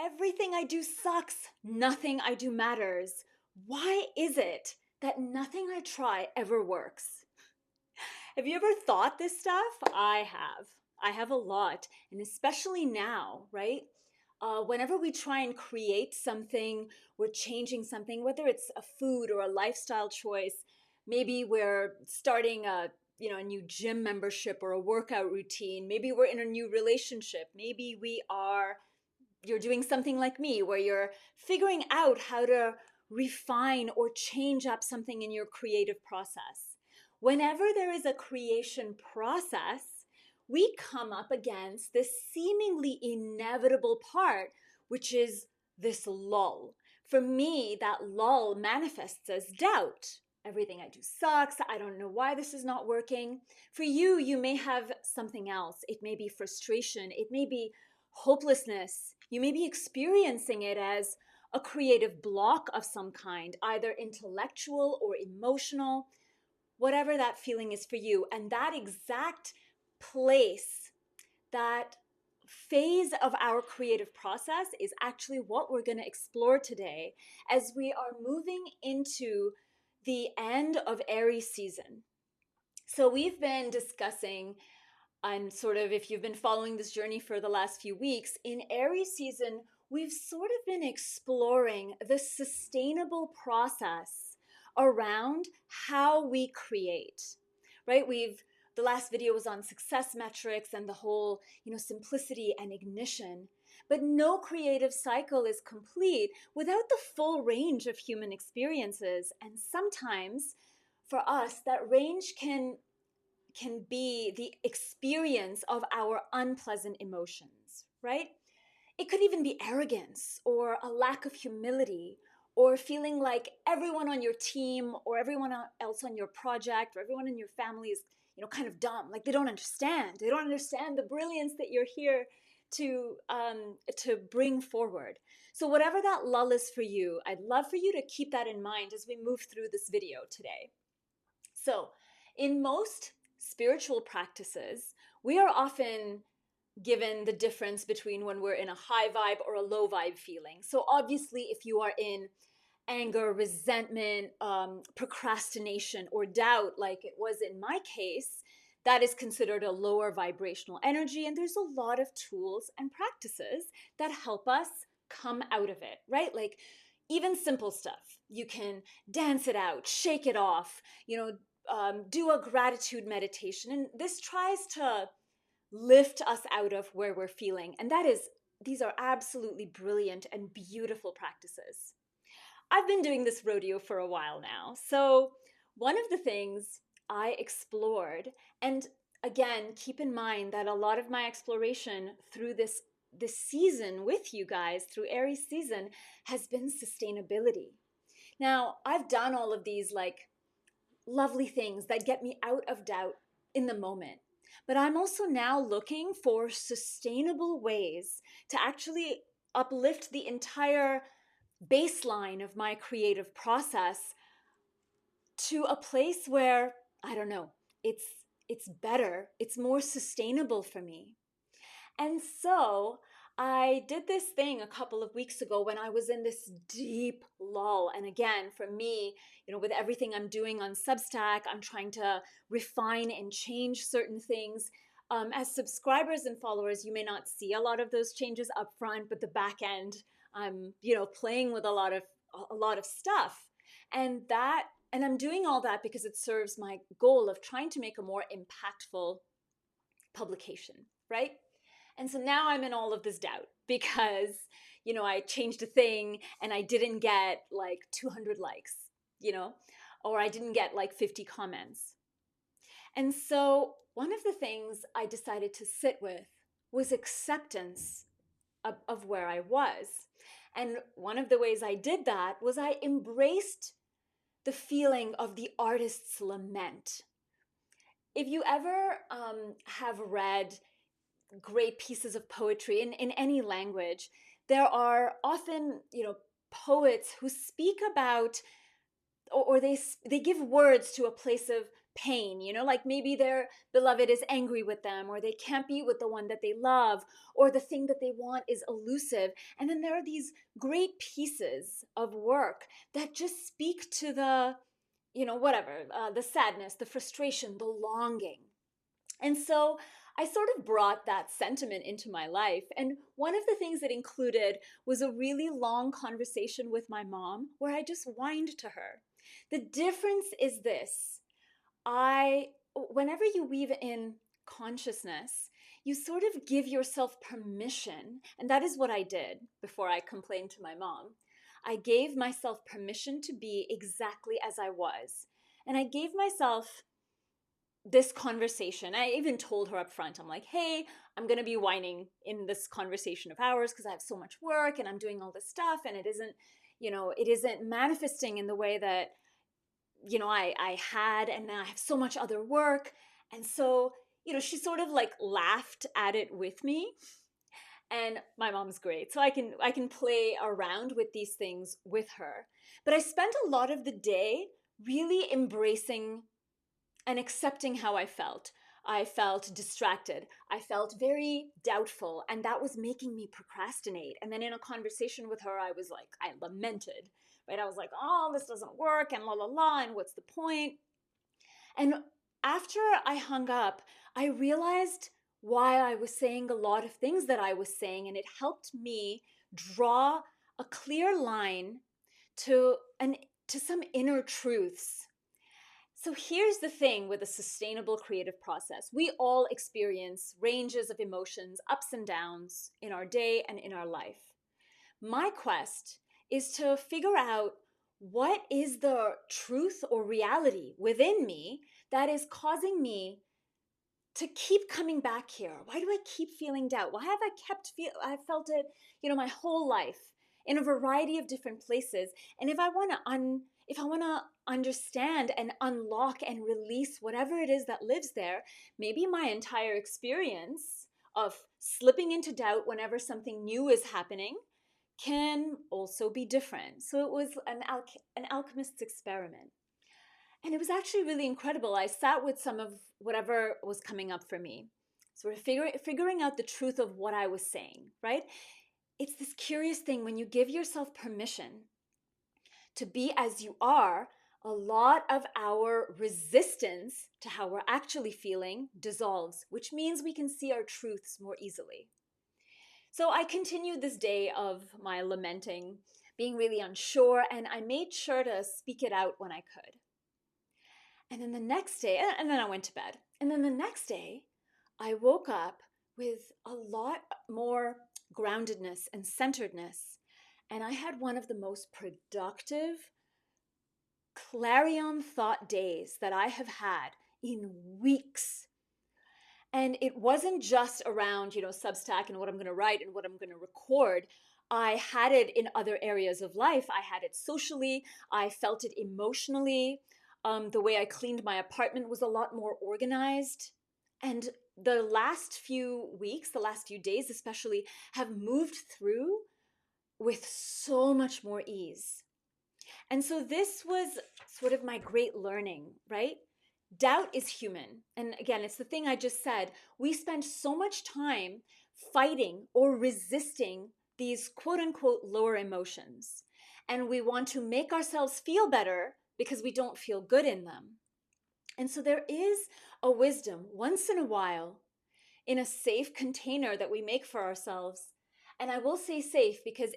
Everything I do sucks. Nothing I do matters. Why is it that nothing I try ever works? Have you ever thought this stuff? I have. I have a lot. And especially now, right? Whenever we try and create something, we're changing something, whether it's a food or a lifestyle choice. Maybe we're starting a new gym membership or a workout routine. Maybe we're in a new relationship. Maybe you're doing something like me where you're figuring out how to refine or change up something in your creative process. Whenever there is a creation process, we come up against this seemingly inevitable part, which is this lull. For me, that lull manifests as doubt. Everything I do sucks. I don't know why this is not working. For you, you may have something else. It may be frustration. It may be hopelessness. You may be experiencing it as a creative block of some kind, either intellectual or emotional, whatever that feeling is for you. And that exact place, that phase of our creative process is actually what we're going to explore today as we are moving into the end of Aries season. So we've been discussing, and sort of, if you've been following this journey for the last few weeks, in Aries season, we've sort of been exploring the sustainable process around how we create, right? The last video was on success metrics and the whole, simplicity and ignition. But no creative cycle is complete without the full range of human experiences. And sometimes for us, that range can be the experience of our unpleasant emotions, right? It could even be arrogance or a lack of humility or feeling like everyone on your team or everyone else on your project or everyone in your family is, kind of dumb. Like they don't understand. They don't understand the brilliance that you're here to bring forward. So whatever that lull is for you, I'd love for you to keep that in mind as we move through this video today. So in most spiritual practices, we are often given the difference between when we're in a high vibe or a low vibe feeling. So obviously, if you are in anger, resentment, procrastination, or doubt, like it was in my case, that is considered a lower vibrational energy. And there's a lot of tools and practices that help us come out of it, right? Like even simple stuff. You can dance it out, shake it off, do a gratitude meditation. And this tries to lift us out of where we're feeling. And these are absolutely brilliant and beautiful practices. I've been doing this rodeo for a while now. So one of the things I explored, and again, keep in mind that a lot of my exploration through this season with you guys, through Aries season, has been sustainability. Now, I've done all of these lovely things that get me out of doubt in the moment. But I'm also now looking for sustainable ways to actually uplift the entire baseline of my creative process to a place where, I don't know, it's better, it's more sustainable for me. And so I did this thing a couple of weeks ago when I was in this deep lull. And again, for me, with everything I'm doing on Substack, I'm trying to refine and change certain things. As subscribers and followers, you may not see a lot of those changes up front, but the back end, I'm, playing with a lot of stuff. And I'm doing all that because it serves my goal of trying to make a more impactful publication, right? And so now I'm in all of this doubt because, I changed a thing and I didn't get 200 likes, or I didn't get 50 comments. And so one of the things I decided to sit with was acceptance of where I was. And one of the ways I did that was I embraced the feeling of the artist's lament. If you ever have read great pieces of poetry in any language, there are often, poets who speak about, or they give words to a place of pain, like maybe their beloved is angry with them, or they can't be with the one that they love, or the thing that they want is elusive. And then there are these great pieces of work that just speak to the, the sadness, the frustration, the longing. And so I sort of brought that sentiment into my life. And one of the things it included was a really long conversation with my mom where I just whined to her. The difference is this: whenever you weave in consciousness, you sort of give yourself permission. And that is what I did before I complained to my mom. I gave myself permission to be exactly as I was. And I gave myself this conversation. I even told her up front, I'm like, hey, I'm going to be whining in this conversation of ours because I have so much work and I'm doing all this stuff, and it isn't manifesting in the way that, I had, and now I have so much other work. And so, she sort of like laughed at it with me. And my mom's great. So I can play around with these things with her. But I spent a lot of the day really embracing and accepting how I felt. I felt distracted. I felt very doubtful, and that was making me procrastinate. And then in a conversation with her, I was like, I lamented, right? I was like, oh, this doesn't work, and la la la, and what's the point? And after I hung up, I realized why I was saying a lot of things that I was saying, and it helped me draw a clear line to some inner truths. So here's the thing with a sustainable creative process. We all experience ranges of emotions, ups and downs in our day and in our life. My quest is to figure out what is the truth or reality within me that is causing me to keep coming back here. Why do I keep feeling doubt? Why have I felt it, my whole life in a variety of different places? And if I want to understand and unlock and release whatever it is that lives there, maybe my entire experience of slipping into doubt whenever something new is happening can also be different. So it was an alchemist's experiment. And it was actually really incredible. I sat with some of whatever was coming up for me, sort of figuring out the truth of what I was saying, right? It's this curious thing when you give yourself permission to be as you are, a lot of our resistance to how we're actually feeling dissolves, which means we can see our truths more easily. So I continued this day of my lamenting, being really unsure, and I made sure to speak it out when I could. And then the next day, and then I went to bed. And then the next day, I woke up with a lot more groundedness and centeredness. And I had one of the most productive clarion thought days that I have had in weeks. And it wasn't just around, Substack and what I'm going to write and what I'm going to record. I had it in other areas of life. I had it socially. I felt it emotionally. The way I cleaned my apartment was a lot more organized. And the last few weeks, the last few days especially, have moved through with so much more ease. And so this was sort of my great learning, right? Doubt is human. And again, it's the thing I just said. We spend so much time fighting or resisting these quote unquote lower emotions. And we want to make ourselves feel better because we don't feel good in them. And so there is a wisdom once in a while in a safe container that we make for ourselves. And I will say safe because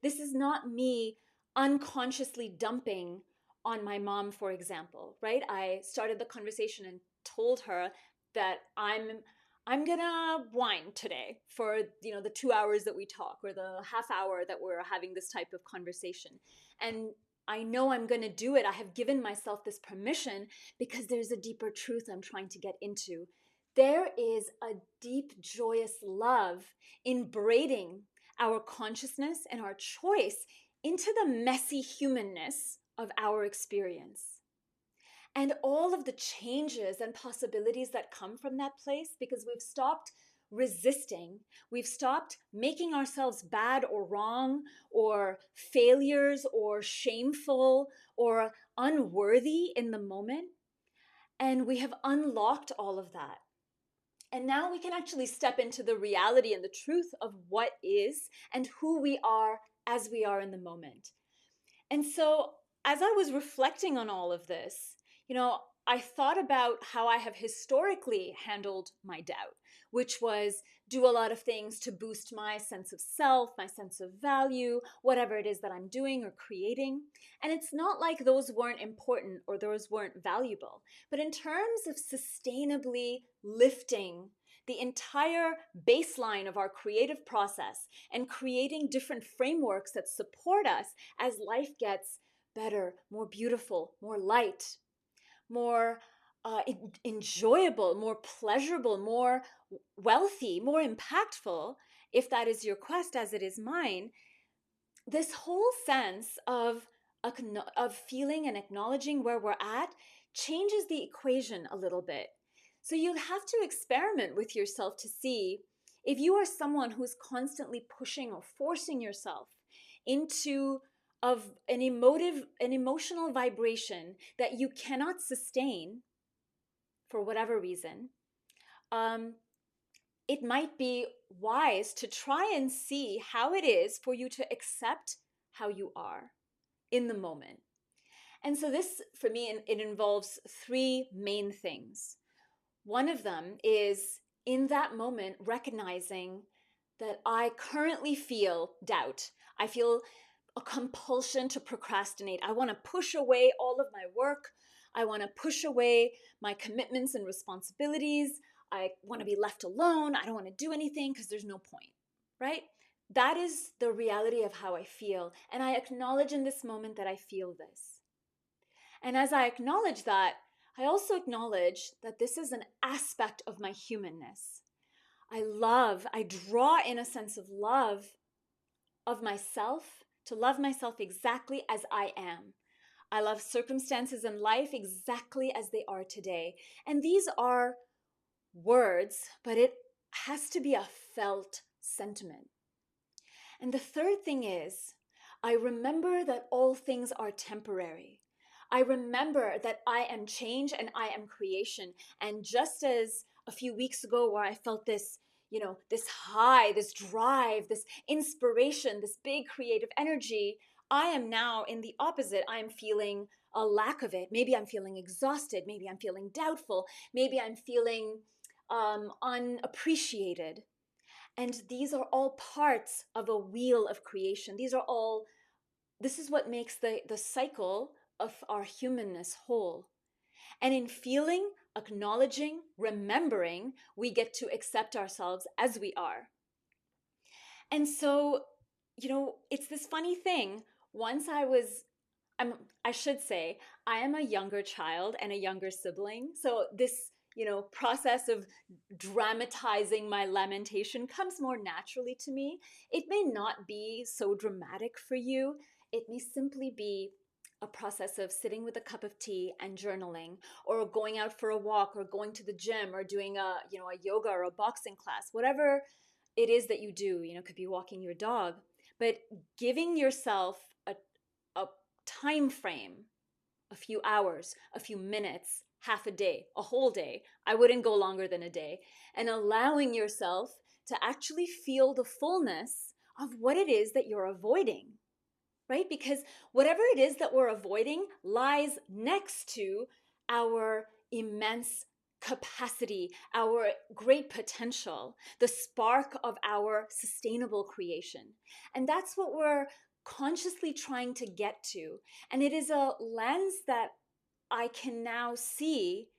this is not me unconsciously dumping on my mom, for example, right? I started the conversation and told her that I'm gonna whine today for the 2 hours that we talk, or the half hour that we're having this type of conversation. And I know I'm gonna do it. I have given myself this permission because there's a deeper truth I'm trying to get into. There is a deep, joyous love in braiding our consciousness and our choice into the messy humanness of our experience. And all of the changes and possibilities that come from that place, because we've stopped resisting, we've stopped making ourselves bad or wrong or failures or shameful or unworthy in the moment. And we have unlocked all of that. And now we can actually step into the reality and the truth of what is and who we are as we are in the moment. And so, as I was reflecting on all of this, I thought about how I have historically handled my doubt, which was do a lot of things to boost my sense of self, my sense of value, whatever it is that I'm doing or creating. And it's not like those weren't important or those weren't valuable, but in terms of sustainably lifting the entire baseline of our creative process and creating different frameworks that support us as life gets better, more beautiful, more light, more enjoyable, more pleasurable, more wealthy, more impactful, if that is your quest, as it is mine, this whole sense of feeling and acknowledging where we're at changes the equation a little bit. So you'll have to experiment with yourself to see if you are someone who's constantly pushing or forcing yourself into of an emotional vibration that you cannot sustain for whatever reason. It might be wise to try and see how it is for you to accept how you are in the moment. And so this, for me, it involves three main things. One of them is in that moment, recognizing that I currently feel doubt. I feel a compulsion to procrastinate. I want to push away all of my work. I want to push away my commitments and responsibilities. I want to be left alone. I don't want to do anything because there's no point, right? That is the reality of how I feel. And I acknowledge in this moment that I feel this. And as I acknowledge that, I also acknowledge that this is an aspect of my humanness. I draw in a sense of love of myself, to love myself exactly as I am. I love circumstances in life exactly as they are today. And these are words, but it has to be a felt sentiment. And the third thing is, I remember that all things are temporary. I remember that I am change and I am creation. And just as a few weeks ago, where I felt this, this high, this drive, this inspiration, this big creative energy, I am now in the opposite. I am feeling a lack of it. Maybe I'm feeling exhausted. Maybe I'm feeling doubtful. Maybe I'm feeling unappreciated. And these are all parts of a wheel of creation. This is what makes the cycle of our humanness whole. And in feeling, acknowledging, remembering, we get to accept ourselves as we are. And so, it's this funny thing. Once I should say, I am a younger child and a younger sibling. So this, process of dramatizing my lamentation comes more naturally to me. It may not be so dramatic for you. It may simply be a process of sitting with a cup of tea and journaling, or going out for a walk, or going to the gym, or doing a yoga or a boxing class, whatever it is that you do. Could be walking your dog, but giving yourself a time frame, a few hours, a few minutes, half a day, a whole day. I wouldn't go longer than a day. And allowing yourself to actually feel the fullness of what it is that you're avoiding, right? Because whatever it is that we're avoiding lies next to our immense capacity, our great potential, the spark of our sustainable creation. And that's what we're consciously trying to get to. And it is a lens that I can now see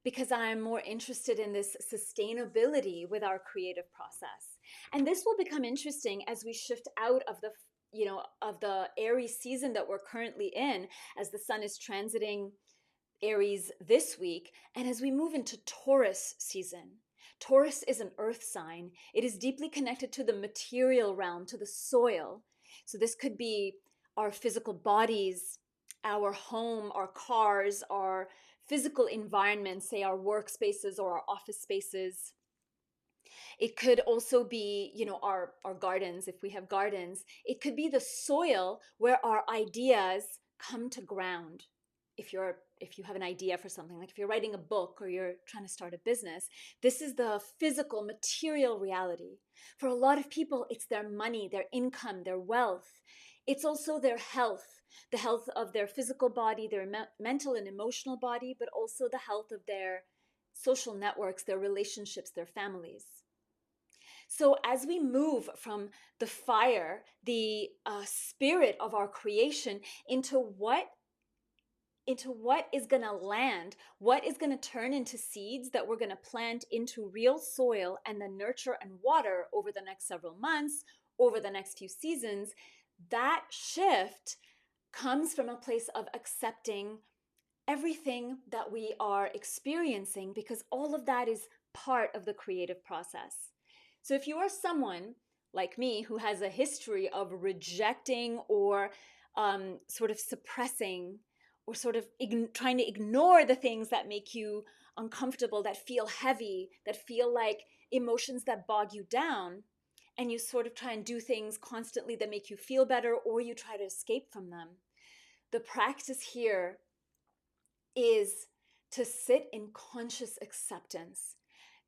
because I'm more interested in this sustainability with our creative process. And this will become interesting as we shift out of the Aries season that we're currently in, as the sun is transiting Aries this week, and as we move into Taurus season. Taurus is an earth sign. It is deeply connected to the material realm, to the soil. So this could be our physical bodies, our home, our cars, our physical environment, say our workspaces or our office spaces. It could also be, our gardens, if we have gardens. It could be the soil where our ideas come to ground, if you have an idea for something, like if you're writing a book or you're trying to start a business, this is the physical, material reality. For a lot of people, it's their money, their income, their wealth. It's also their health, the health of their physical body, their mental and emotional body, but also the health of their social networks, their relationships, their families. So as we move from the fire, the spirit of our creation, into what is going to land, what is going to turn into seeds that we're going to plant into real soil and then nurture and water over the next several months, over the next few seasons, that shift comes from a place of accepting everything that we are experiencing, because all of that is part of the creative process. So if you are someone like me who has a history of rejecting or sort of suppressing or sort of trying to ignore the things that make you uncomfortable, that feel heavy, that feel like emotions that bog you down, and you sort of try and do things constantly that make you feel better, or you try to escape from them, the practice here is to sit in conscious acceptance,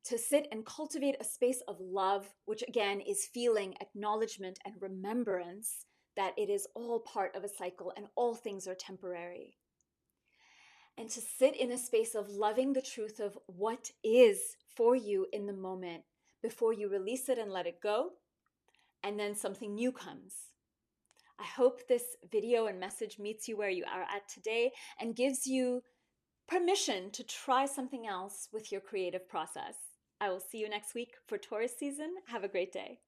to sit and cultivate a space of love, which again is feeling, acknowledgement, and remembrance that it is all part of a cycle and all things are temporary. And to sit in a space of loving the truth of what is for you in the moment before you release it and let it go, and then something new comes. I hope this video and message meets you where you are at today and gives you permission to try something else with your creative process. I will see you next week for Taurus season. Have a great day.